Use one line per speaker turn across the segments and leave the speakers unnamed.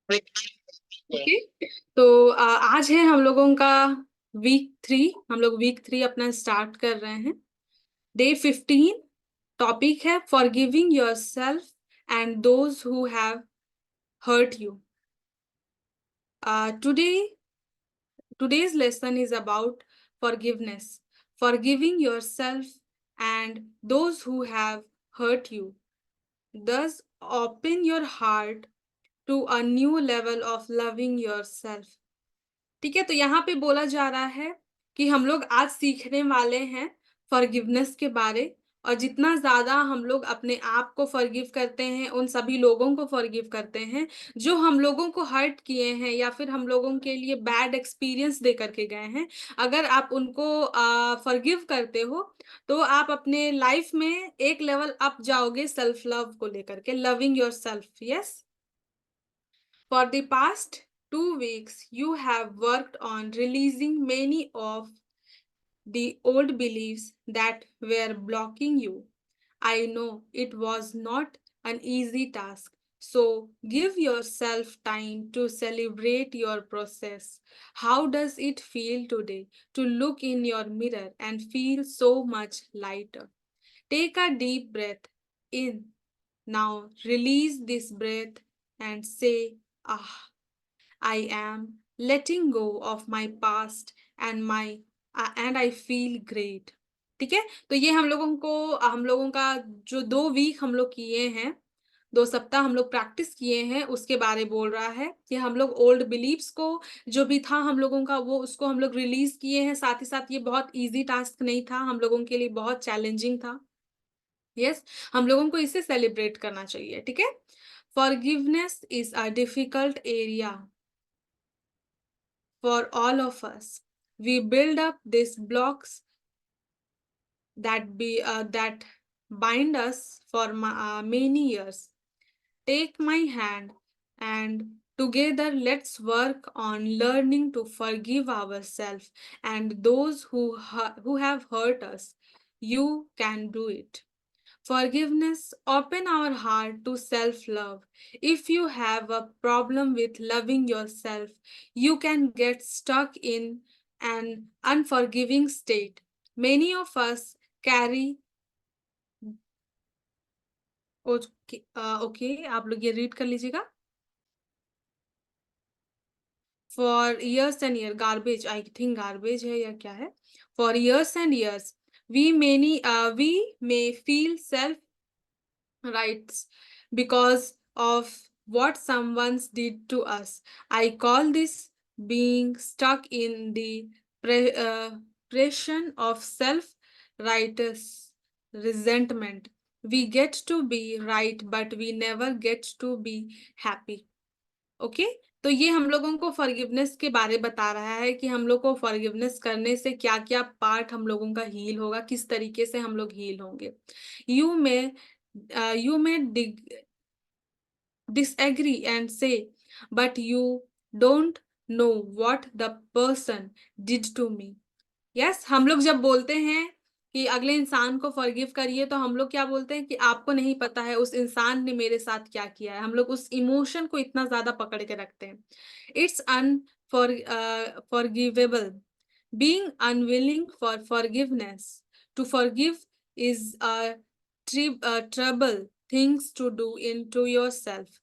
Okay. तो आज है हम लोगों का वीक 3। हम लोग वीक 3 अपना स्टार्ट कर रहे हैं। डे 15। टॉपिक है forgiving yourself and those who have hurt you. Today's lesson is about forgiveness, forgiving yourself and those who have hurt you. Thus, open your heart to a new level of loving yourself. ठीक है, तो यहाँ पे बोला जा रहा है कि हम लोग आज सीखने वाले हैं फॉरगिवनेस के बारे। और जितना ज़्यादा हम लोग अपने आप को फॉरगिव करते हैं, उन सभी लोगों को फॉरगिव करते हैं जो हम लोगों को हर्ट किए हैं या फिर हम लोगों के लिए बैड एक्सपीरियंस दे करके गए हैं, अगर आप उनको फॉरगिव करते हो तो आप अपने लाइफ में एक लेवल अप जाओगे सेल्फ लव को लेकर के, loving your self. Yes. For the past 2 weeks, you have worked on releasing many of the old beliefs that were blocking you. I know it was not an easy task, so give yourself time to celebrate your process. How does it feel today to look in your mirror and feel so much lighter? Take a deep breath in. Now release this breath and say, Ah. I am letting go of my past and I feel great। ठीक है, तो ये हम लोगों का जो 2 week हम लोग किए हैं, 2 सप्ताह हम लोग प्रैक्टिस किए हैं, उसके बारे बोल रहा है कि हम लोग ओल्ड बिलीव्स को जो भी था हम लोगों का, वो उसको हम लोग रिलीज किए हैं। साथ ही साथ ये बहुत इजी टास्क नहीं था, हम लोगों के लिए बहुत चैलेंजिंग था। यस, हम लोगों को इसे सेलिब्रेट करना चाहिए। ठीक है, forgiveness is a difficult area for all of us. We build up these blocks that bind us for many years. Take my hand and together let's work on learning to forgive ourselves and those who have hurt us. You can do it. Forgiveness open our heart to self-love. If you have a problem with loving yourself, you can get stuck in an unforgiving state. Many of us carry okay, आप लोग ये read कर लीजिएगा। For years and years, garbage, I think garbage है या क्या है। For years and years, we may feel self rights because of what someone did to us. I call this being stuck in the pressure of self-righteous resentment. We get to be right, but we never get to be happy. Okay, तो ये हम लोगों को forgiveness के बारे बता रहा है कि हम लोग को फॉरगिवनेस करने से क्या क्या पार्ट हम लोगों का हील होगा, किस तरीके से हम लोग हील होंगे। यू में you may disagree and say, but you don't know what the person did to me. Yes, हम लोग जब बोलते हैं कि अगले इंसान को फॉरगिव करिए, तो हम लोग क्या बोलते हैं कि आपको नहीं पता है उस इंसान ने मेरे साथ क्या किया है। हम लोग उस इमोशन को इतना ज्यादा पकड़ के रखते हैं। It's forgivable. Being unwilling for forgiveness to forgive is a trouble things to do into yourself.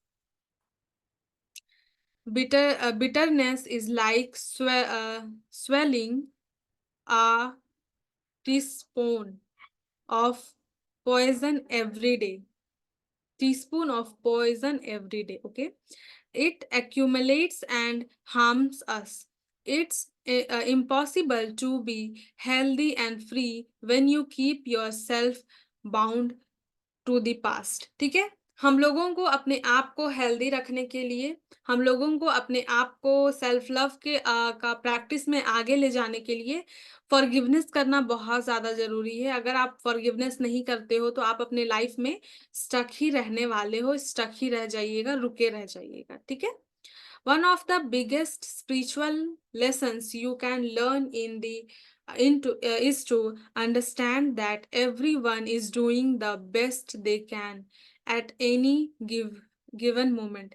Bitterness is like swelling a teaspoon of poison every day. Teaspoon of poison every day. Okay, it accumulates and harms us. It's impossible to be healthy and free when you keep yourself bound to the past. ठीक है, हम लोगों को अपने आप को healthy रखने के लिए, हम लोगों को अपने आप को सेल्फ लव के का प्रैक्टिस में आगे ले जाने के लिए फॉरगिवनेस करना बहुत ज़्यादा ज़रूरी है। अगर आप फॉरगिवनेस नहीं करते हो तो आप अपने लाइफ में स्टक ही रहने वाले हो, स्टक ही रह जाइएगा, रुके रह जाइएगा। ठीक है, one of the biggest spiritual lessons you can learn is to understand that everyone is doing the best they can at any given moment.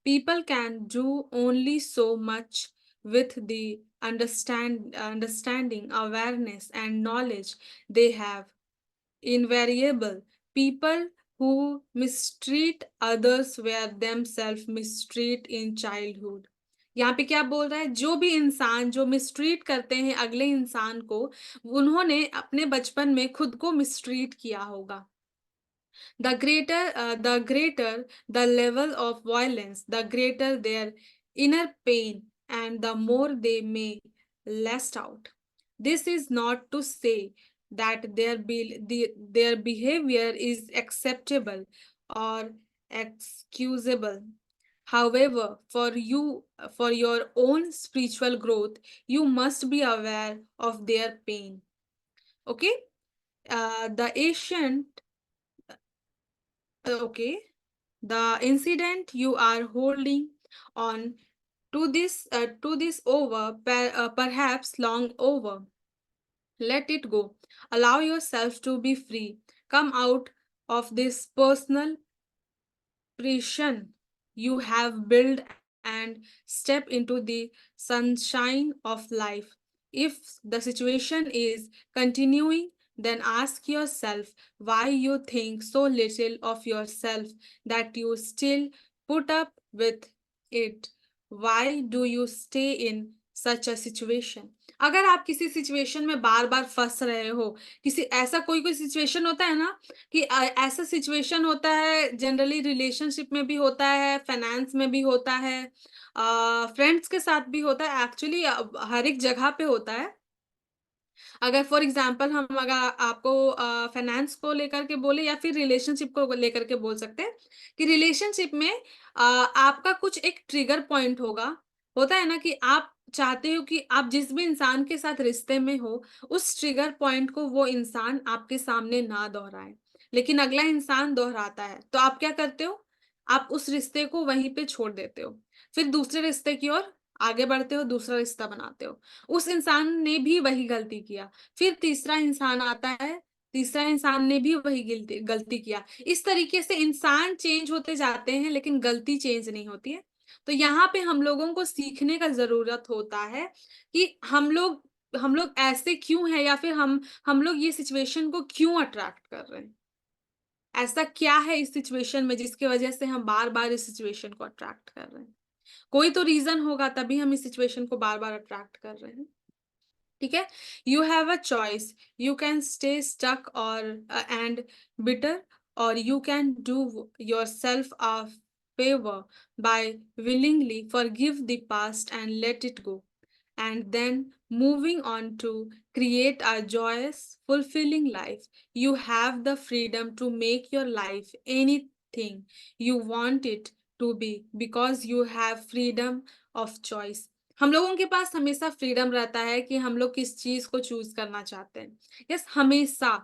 People can do only so much with the understanding, awareness, and knowledge they have. Invariable people who mistreat others were themselves mistreat in childhood. यहाँ पे क्या बोल रहा है, जो भी इंसान जो मिसट्रीट करते हैं अगले इंसान को, उन्होंने अपने बचपन में खुद को मिसट्रीट किया होगा. The greater the level of violence, the greater their inner pain, and the more they may last out. This is not to say that their behavior is acceptable or excusable. However, for your own spiritual growth, you must be aware of their pain. Okay? The ancient Okay, the incident you are holding on to this over, perhaps long over. Let it go. Allow yourself to be free. Come out of this personal prison you have built and step into the sunshine of life. If the situation is continuing, then ask yourself why you think so little of yourself that you still put up with it. Why do you stay in such a situation? अगर आप किसी situation में बार बार फंस रहे हो, किसी ऐसा कोई कोई सिचुएशन होता है ना, कि ऐसा सिचुएशन होता है, जनरली रिलेशनशिप में भी होता है, फाइनेंस में भी होता है, फ्रेंड्स के साथ भी होता है, एक्चुअली हर एक जगह पे होता है. अगर फॉर एग्जांपल हम अगर आपको फाइनेंस को लेकर के बोले या फिर रिलेशनशिप को लेकर के बोल सकते हैं कि रिलेशनशिप में आपका कुछ एक ट्रिगर पॉइंट होता है ना, कि आप चाहते हो कि आप जिस भी इंसान के साथ रिश्ते में हो, उस ट्रिगर पॉइंट को वो इंसान आपके सामने ना दोहराए, लेकिन अगला इंसान दोहराता है, तो आप क्या करते हो, आप उस रिश्ते को वहीं पे छोड़ देते हो, फिर दूसरे रिश्ते की ओर आगे बढ़ते हो, दूसरा रिश्ता बनाते हो. उस इंसान ने भी वही गलती किया, फिर तीसरा इंसान आता है, तीसरा इंसान ने भी वही गलती गलती किया. इस तरीके से इंसान चेंज होते जाते हैं, लेकिन गलती चेंज नहीं होती है. तो यहाँ पे हम लोगों को सीखने का जरूरत होता है कि हम लोग ऐसे क्यों हैं, या फिर हम लोग ये सिचुएशन को क्यों अट्रैक्ट कर रहे हैं. ऐसा क्या है इस सिचुएशन में जिसकी वजह से हम बार बार इस सिचुएशन को अट्रैक्ट कर रहे हैं. कोई तो रीजन होगा, तभी हम इस सिचुएशन को बार बार अट्रैक्ट कर रहे हैं. ठीक है. You have a choice. You can stay stuck और and bitter, or you can do yourself a favor by willingly forgive the past and let it go, and then moving on to create a joyous, fulfilling life. You have the freedom to make your life anything you want it to be because you have freedom of choice. हम लोगों के पास हमेशा freedom रहता है कि हम लोग किस चीज को चूज करना चाहते हैं. यस, हमेशा.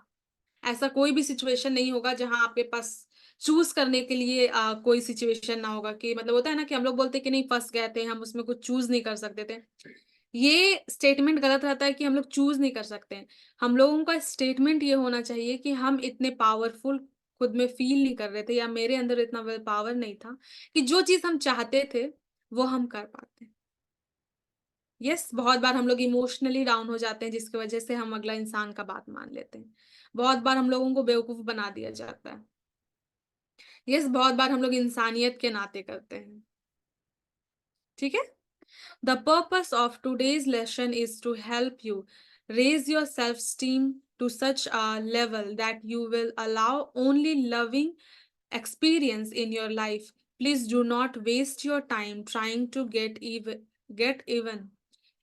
ऐसा कोई भी सिचुएशन नहीं होगा जहां आपके पास चूज करने के लिए कोई सिचुएशन ना होगा, कि मतलब होता है ना कि हम लोग बोलते हैं कि नहीं, फंस गए थे हम, उसमें कुछ चूज नहीं कर सकते थे. ये स्टेटमेंट गलत रहता है कि हम लोग चूज नहीं कर सकते हैं. हम लोगों का स्टेटमेंट ये होना चाहिए कि हम इतने पावरफुल खुद में फील नहीं कर रहे थे, या मेरे अंदर इतना पावर नहीं था कि जो चीज हम चाहते थे वो हम कर पाते. यस, बहुत बार हम लोग इमोशनली डाउन हो जाते हैं, जिसकी वजह से हम अगला इंसान का बात मान लेते हैं. बहुत बार हम लोगों को बेवकूफ बना दिया जाता है. यस, बहुत बार हम लोग इंसानियत के नाते करते हैं. ठीक है. The purpose of today's lesson is to help you raise your self-esteem to such a level that you will allow only loving experience in your life. Please do not waste your time trying to get even.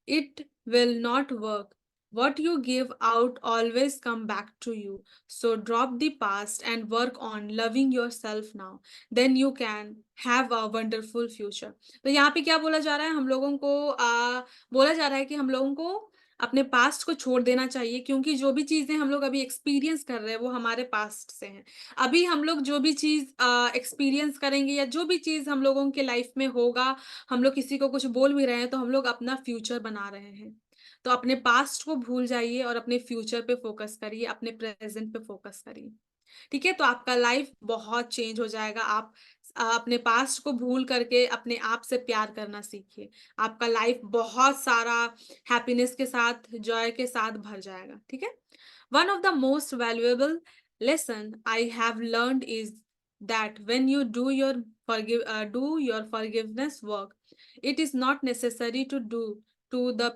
It will not work. What you give out always come back to you. So drop the past and work on loving yourself now. Then you can have a wonderful future. तो यहाँ पे क्या बोला जा रहा है, हम लोगों को बोला जा रहा है कि हम लोगों को अपने पास्ट को छोड़ देना चाहिए, क्योंकि जो भी चीजें हम लोग अभी एक्सपीरियंस कर रहे हैं वो हमारे पास्ट से हैं. अभी हम लोग जो भी चीज एक्सपीरियंस करेंगे, या जो भी चीज हम लोगों के लाइफ में होगा, हम लोग किसी को कुछ बोल भी रहे हैं तो हम लोग अपना फ्यूचर बना रहे हैं. तो अपने पास्ट को भूल जाइए और अपने फ्यूचर पे फोकस करिए, अपने प्रेजेंट पे फोकस करिए. ठीक है, तो आपका लाइफ बहुत चेंज हो जाएगा। आप अपने पास्ट को भूल करके अपने आप से प्यार करना सीखिए। आपका लाइफ बहुत सारा हैप्पीनेस के साथ, जॉय के साथ भर जाएगा। ठीक है। One of the most valuable lesson I have learned is that when you do your forgiveness work, it is not necessary to do to the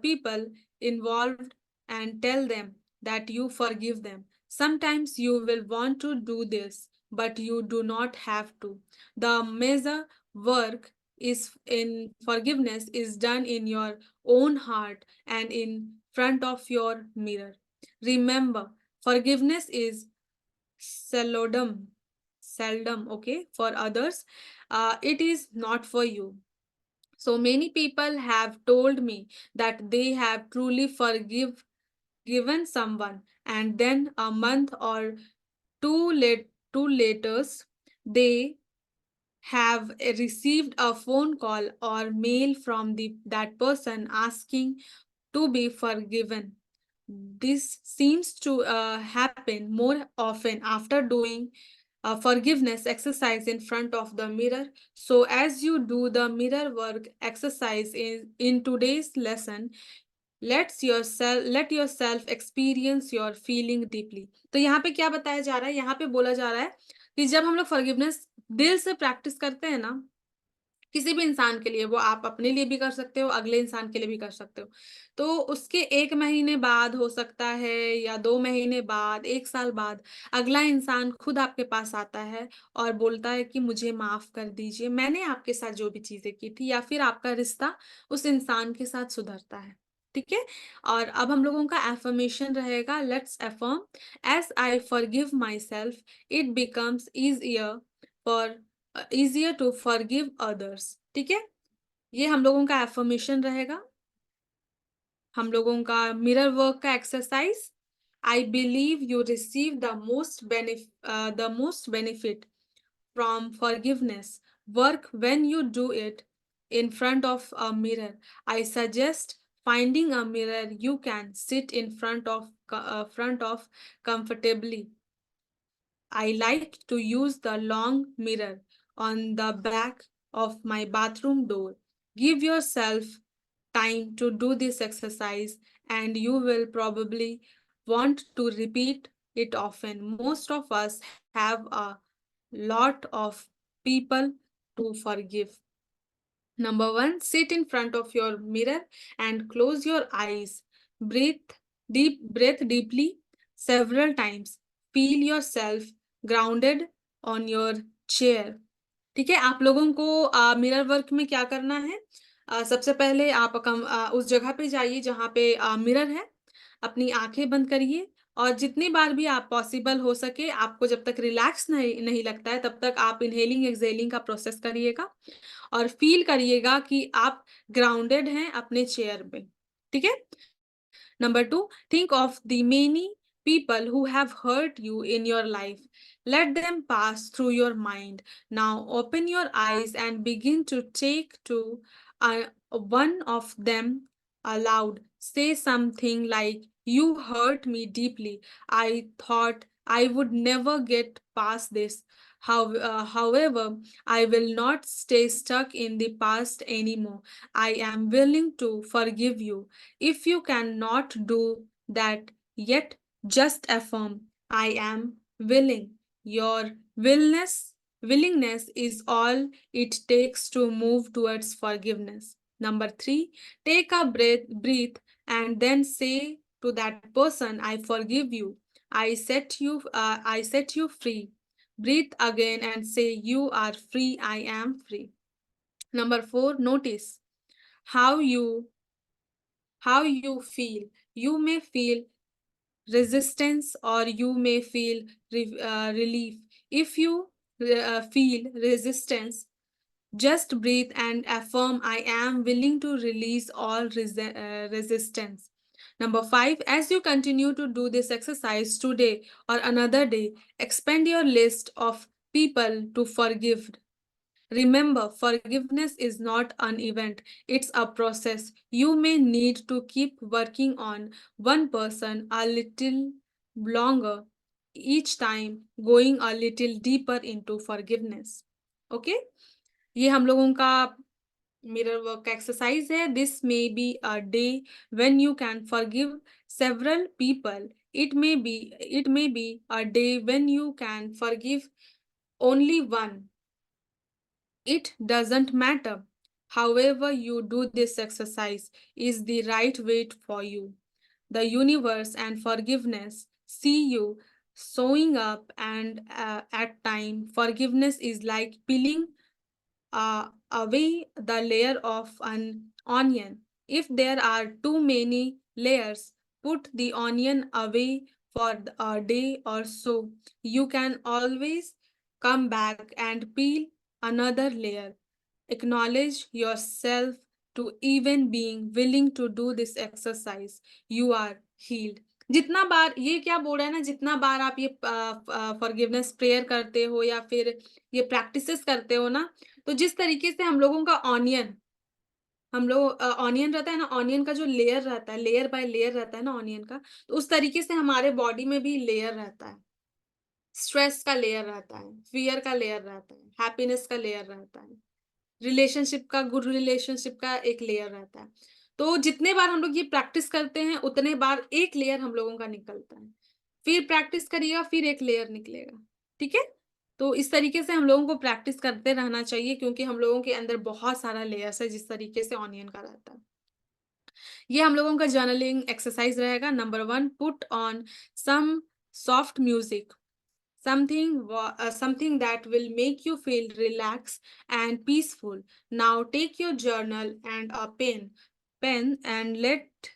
people involved and tell them that you forgive them. Sometimes you will want to do this, but you do not have to. The major work is in forgiveness is done in your own heart and in front of your mirror. Remember, forgiveness is seldom, seldom, okay, for others. It is not for you. So many people have told me that they have truly given someone, and then a month or two later, they have received a phone call or mail from that person asking to be forgiven. This seems to happen more often after doing a forgiveness exercise in front of the mirror. So, as you do the mirror work exercise in today's lesson, let yourself experience your feeling deeply. तो यहाँ पे क्या बताया जा रहा है? यहाँ पे बोला जा रहा है कि जब हम लोग फॉरगिवनेस दिल से प्रैक्टिस करते हैं ना, किसी भी इंसान के लिए, वो आप अपने लिए भी कर सकते हो, अगले इंसान के लिए भी कर सकते हो। तो उसके 1 महीने बाद हो सकता है या 2 महीने बाद, 1 साल बाद, अगला इंसान खुद आपके पास आता है और बोलता है कि मुझे माफ़ कर दीजिए, मैंने आपके साथ जो भी चीज़ें की थी, या फिर आपका रिश्ता उस इंसान के साथ सुधरता है। ठीक है? और अब हम लोगों का अफ़र्मेशन रहेगा, let's affirm, as I forgive myself, it becomes easier to forgive others. ठीक है? ये हम लोगों का अफ़र्मेशन रहेगा। हम लोगों का मिरर वर्क का exercise, I believe you receive the most benefit from forgiveness work when you do it in front of a mirror. I suggest finding a mirror you can sit in front of comfortably. I like to use the long mirror on the back of my bathroom door. Give yourself time to do this exercise, and you will probably want to repeat it often. Most of us have a lot of people to forgive. Number one, sit in front of your mirror and close your eyes. Breathe deeply several times. Feel yourself grounded on your chair. ठीक है, आप लोगों को mirror work में क्या करना है? सबसे पहले आप उस जगह पे जाइए जहाँ पे मिरर है, अपनी आंखें बंद करिए और जितनी बार भी आप पॉसिबल हो सके, आपको जब तक रिलैक्स नहीं लगता है, तब तक आप इनहेलिंग एक्सहेलिंग का प्रोसेस करिएगा और फील करिएगा कि आप ग्राउंडेड हैं अपने चेयर पे। ठीक है? Number two, think of the many people who have hurt you in your life. Let them pass through your mind. Now open your eyes and begin to take to one of them aloud. Say something like, you hurt me deeply. I thought I would never get past this. However, I will not stay stuck in the past anymore. I am willing to forgive you. If you cannot do that yet, just affirm, I am willing. Your willingness is all it takes to move towards forgiveness. Number three, take a breathe, and then say to that person, I forgive you. I set you free. Breathe again and say, you are free, I am free. Number four, notice how you feel. You may feel resistance or you may feel relief. If you feel resistance, just breathe and affirm, I am willing to release all resistance. Number five, as you continue to do this exercise today or another day, expand your list of people to forgive. Remember, forgiveness is not an event, it's a process. You may need to keep working on one person a little longer each time going a little deeper into forgiveness. Okay, ये हम लोगों का mirror work का exercise है. This may be a day when you can forgive several people. It may be a day when you can forgive only one. It doesn't matter. However you do this exercise is the right way for you. The universe and forgiveness see you showing up, and at time forgiveness is like peeling away the layer of an onion. If there are too many layers, put the onion away for a day or so. You can always come back and peel another layer. Acknowledge yourself to even being willing to do this exercise. You are healed. जितना बार ये क्या बोल रहा है ना, जितना बार आप ये फॉरगिवनेस प्रेयर करते हो या फिर ये प्रैक्टिसेस करते हो ना, तो जिस तरीके से हम लोगों का ऑनियन रहता है ना, ऑनियन का जो लेयर रहता है, लेयर बाय लेयर रहता है ना ऑनियन का, तो उस तरीके से हमारे बॉडी में भी लेयर रहता है. स्ट्रेस का लेयर रहता है, फियर का लेयर रहता है, हैप्पीनेस का लेयर रहता है, रिलेशनशिप का, गुड रिलेशनशिप का एक लेयर रहता है. तो जितने बार हम लोग ये प्रैक्टिस करते हैं उतने बार एक लेयर हम लोगों का निकलता है. फिर प्रैक्टिस करिएगा, फिर एक लेयर निकलेगा. ठीक है, तो इस तरीके से हम लोगों को प्रैक्टिस करते रहना चाहिए, क्योंकि हम लोगों के अंदर बहुत सारा लेयर्स है जिस तरीके से ऑनियन का रहता है. ये हम लोगों का जर्नलिंग एक्सरसाइज रहेगा. Number 1, put on some soft music, something that will make you feel relaxed and peaceful. Now take your journal and a pen and let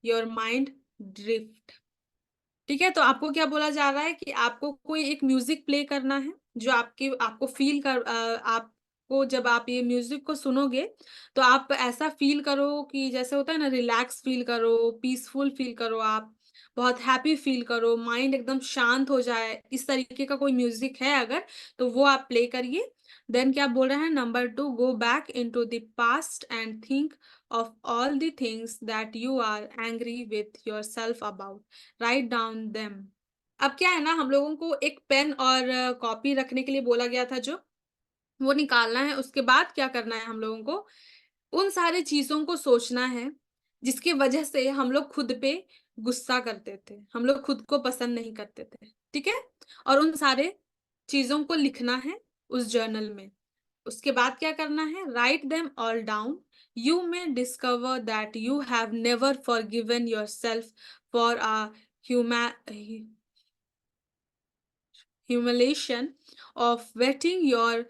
your mind drift. ठीक है, तो आपको क्या बोला जा रहा है कि आपको कोई एक म्यूजिक प्ले करना है जो आपको फील कर आपको जब आप ये म्यूजिक को सुनोगे तो आप ऐसा फील करो कि जैसे होता है ना, रिलैक्स फील करो, पीसफुल फील करो, आप बहुत हैप्पी फील करो, माइंड एकदम शांत हो जाए. इस तरीके का कोई म्यूजिक है अगर, तो वो आप प्ले करिए. देन क्या बोल रहे हैं, number 2, go back into the past and think of all the things that you are angry with yourself about. Write down them. अब क्या है ना, हम लोगों को एक पेन और कॉपी रखने के लिए बोला गया था, जो वो निकालना है. उसके बाद क्या करना है, हम लोगों को उन सारे चीजों को सोचना है जिसकी वजह से हम लोग खुद पे गुस्सा करते थे, हम लोग खुद को पसंद नहीं करते थे. ठीक है, और उन सारे चीजों को लिखना है उस जर्नल में. उसके बाद क्या करना है, write them all down. You may discover that you have never forgiven yourself for a humiliation of wetting your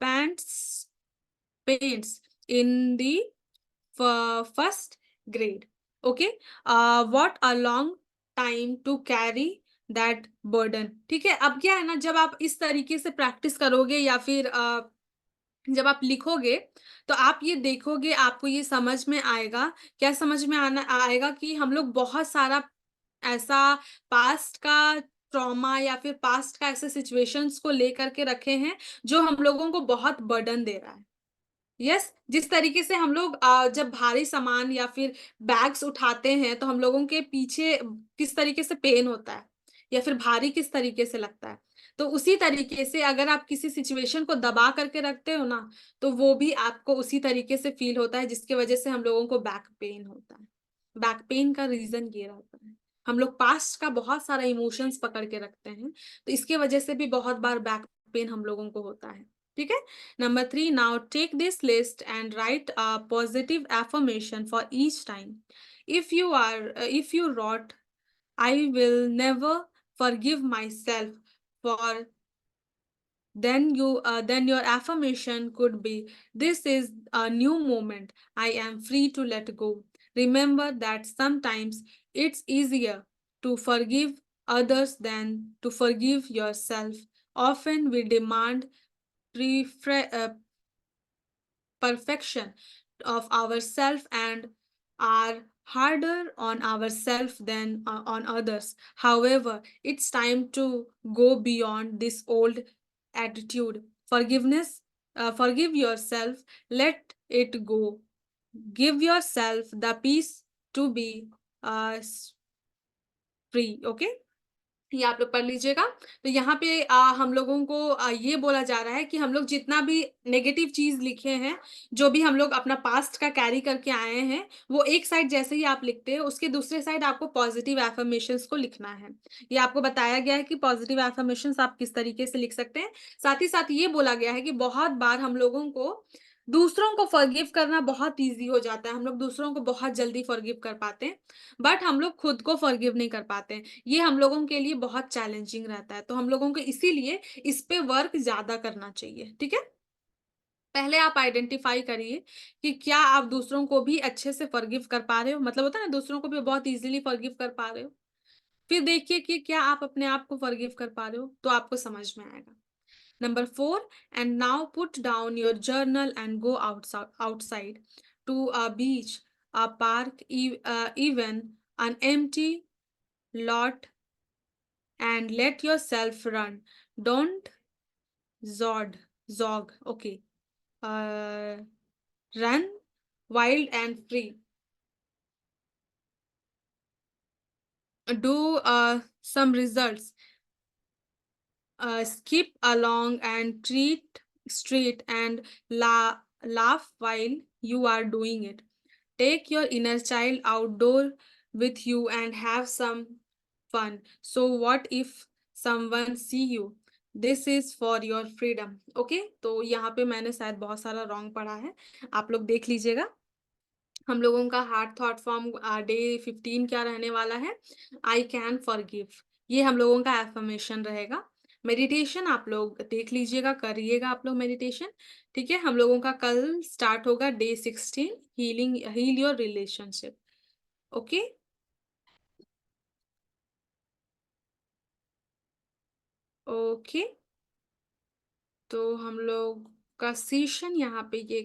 paints in the first grade. Okay, what a long time to carry that burden. ठीक है, अब क्या है ना, जब आप इस तरीके से प्रैक्टिस करोगे या फिर जब आप लिखोगे तो आप ये देखोगे, आपको ये समझ में आएगा. क्या समझ में आना आएगा कि हम लोग बहुत सारा ऐसा पास्ट का ट्रॉमा या फिर पास्ट का ऐसे सिचुएशंस को लेकर के रखे हैं जो हम लोगों को बहुत बर्डन दे रहा है. यस, जिस तरीके से हम लोग जब भारी सामान या फिर बैग्स उठाते हैं तो हम लोगों के पीछे किस तरीके से पेन होता है या फिर भारी किस तरीके से लगता है, तो उसी तरीके से अगर आप किसी सिचुएशन को दबा करके रखते हो ना, तो वो भी आपको उसी तरीके से फील होता है, जिसकी वजह से हम लोगों को बैक पेन होता है. बैक पेन का रीजन ये रहता है, हम लोग पास्ट का बहुत सारा इमोशंस पकड़ के रखते हैं, तो इसके वजह से भी बहुत बार बैक पेन हम लोगों को होता है. ठीक है, number 3, now take this list and write a positive affirmation for each time. If you wrote I will never forgive myself for, then your affirmation could be, this is a new moment, I am free to let go. Remember that sometimes it's easier to forgive others than to forgive yourself. Often we demand perfection of ourselves and are harder on ourselves than on others. However, it's time to go beyond this old attitude. Forgive yourself, let it go. Give yourself the peace to be free. Okay. ये आप लोग पढ़ लीजिएगा। तो यहाँ पे हम लोगों को ये बोला जा रहा है कि हम लोग जितना भी नेगेटिव चीज़ लिखे हैं, जो भी हम लोग अपना पास्ट का कैरी करके आए हैं, वो एक साइड जैसे ही आप लिखते हैं, उसके दूसरे साइड आपको पॉजिटिव अफ़र्मेशंस को लिखना है। ये आपको बताया गया है कि पॉजिटिव अफ़र्मेशंस आप किस तरीके से लिख सकते हैं। साथ ही साथ ये बोला गया है कि बहुत बार हम लोगों को दूसरों को फ़ॉरगिव करना बहुत ईज़ी हो जाता है। हम लोग दूसरों को बहुत जल्दी फ़ॉरगिव कर पाते हैं, बट हम लोग खुद को फ़ॉरगिव नहीं कर पाते हैं। ये हम लोगों के लिए बहुत चैलेंजिंग रहता है, तो हम लोगों को इसीलिए इस पे वर्क ज़्यादा करना चाहिए, ठीक है? पहले आप आइडेंटिफ़ाई करिए कि क्या आप दूसरों को भी अच्छे से फ़ॉरगिव कर पा रहे हो? मतलब होता है ना दूसरों को भी बहुत ईज़िली फ़ॉरगिव कर पा रहे हो? फिर देखिए कि क्या आप अपने आप को फ़ॉरगिव कर पा रहे हो? तो आपको समझ में आएगा। Number 4, and now put down your journal and go outside to a beach, a park, even an empty lot, and let yourself run. Don't zog. Okay. Uh, Run wild and free. Do some results. Skip along and treat straight and laugh while you are doing it. Take your inner child outdoor with you and have some fun. So what if someone see you? This is for your freedom. Okay? तो यहाँ पे मैंने शायद बहुत सारा wrong पढ़ा है। आप लोग देख लीजिएगा। हम लोगों का हार्ट थॉट फॉर्म डे 15 क्या रहने वाला है? I can forgive. ये हम लोगों का एफर्मेशन रहेगा। मेडिटेशन आप लोग देख लीजिएगा, करिएगा आप लोग मेडिटेशन, ठीक है? हम लोगों का कल स्टार्ट होगा day 16 heal your relationship. Okay? Okay. तो हम लोग का सेशन यहाँ पे ये